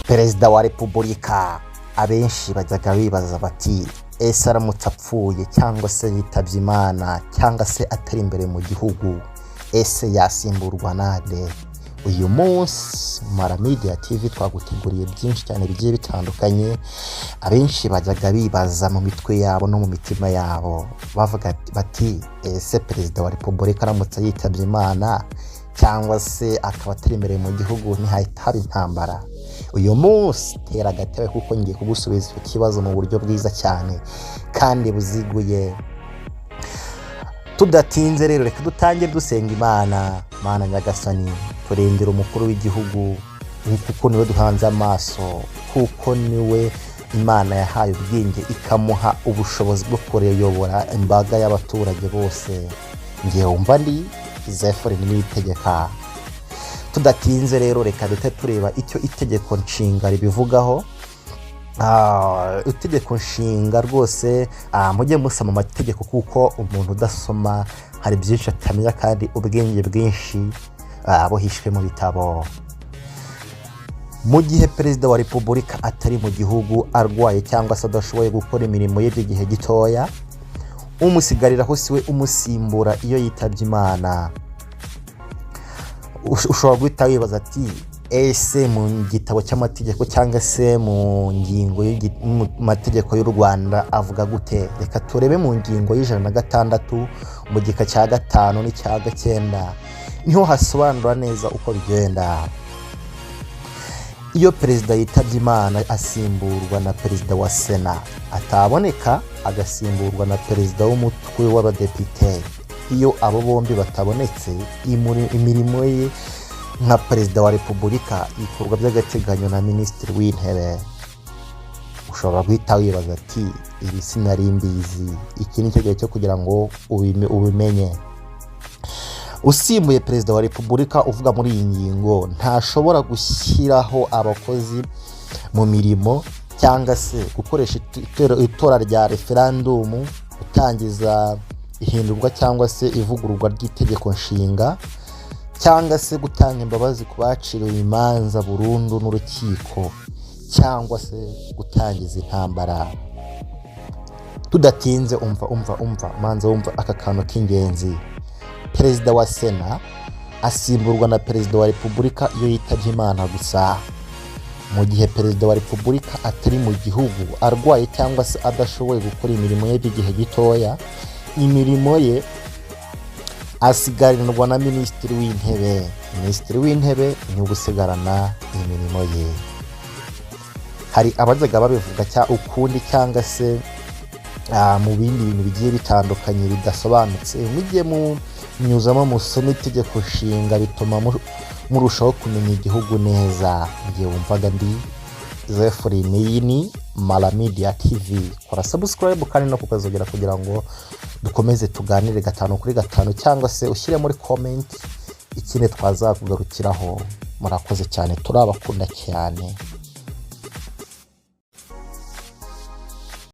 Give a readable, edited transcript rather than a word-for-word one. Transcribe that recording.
Perezida wa Repubulika abenshi bajyaga bibaza bati ese aramutse apfuye cyangwa se yitabye Imana cyangwa se atari imbere mu gihugu ese yasimburwa nande. Uyu munsi Media TV twaguteguriye byinshi cyane bigiye bitandukanye abenshi bajyaga bibaza mu mitwe yabo no mu mitima yabo bavuga bati ese Perezida wa Repubulika aramutse yitabye Imana cyangwa se akaba atari imbere mu gihugu ntihahita haba intambara. Uyu munsi tera agatebe kuko ngiye kugusubiza icyo kibazo mu buryo bwiza cyane kandi buziguye. Tudatinze rero reka dutangire dusenga Imana Nyagasani turengera umukuru w'igihugu kuko niwe duhanze amaso, kuko niwe Imana yahaye ubwenge ikamuha ubushobozi bwo kureyobora imbaga y'abaturage bose. Ngiye wumva ndi Zefuri n'itegeka. Tudatinze rero reka dute tureba icyo itegeko nshinga ribivugaho. Itegeko nshinga rwose mujye musoma amategeko kuko umuntu udasoma hari byinshi atamenya kandi ubwenge bwinshi buhishwe mu bitabo. Mu gihe Perezida wa Repubulika atari mu gihugu arwaye cyangwa se adashoboye gukora imirimo ye by'igihe gitoya, umusigariraho siwe umusimbura iyo yitabye Imana. Ushobora guhita wibaza ati ese mu gitabo cy'amategeko cyangwa se mu ngingo y'amategeko y'u Rwanda avuga gute? Reka turebe mu ngingo y'106 mu gika cya 5 n'icya 9 niho hasobanura neza uko bigenda. Iyo Perezida yitabye Imana asimburwa na Perezida wa Sena, ataboneka agasimburwa na Perezida w'umutwe w'abadepite. Iyo abo bombi batabonetse imirimo ye nka Perezida wa Repubulika ikorwa by'agateganyo na Minisitiri w'Intebe. Ushobora guhita wibaza ati iri sinari mbizi, iki ni cyo gihe cyo kugira ngo ubimenye. Usimbuye Perezida wa Repubulika uvuga muri iyi ngingo ntashobora gushyiraho abakozi mu mirimo cyangwa se gukoresha itora rya referendum, gutangiza ihindurwa cyangwa se ivugururwa ry'itegeko nshinga, cyangwa se gutanga imbabazi ku baciriwe imanza burundu n'urukiko, cyangwa se gutangiza intambara. Tudatinze umva aka kantu k'ingenzi. Perezida wa Sena asimburwa na Perezida wa Repubulika iyo yitabye Imana gusa. Mu gihe Perezida wa Repubulika atari mu gihugu arwaye cyangwa se adashoboye gukora imirimo ye by'igihe gitoya, imirimo ye asigaranwa na Minisitiri w'Intebe. Minisitiri w'Intebe ni gusigarana imirimo ye. Hari abajyaga babivuga ukundi cyangwa se mu bindi bintu bigiye bitandukanye bidasobanutse. Mujye munyuzamo musome itegeko nshinga bituma murushaho kumenya igihugu neza. Ngiye wumvaga ndi Zefuri ni Media TV. Kora subscribe kandi no kukazogera kugira ngo dukomeze tuganire 5 kuri 5 cyangwa se ushyire muri comment ikindi twazakugarukiraho. Murakoze cyane, turabakunda cyane.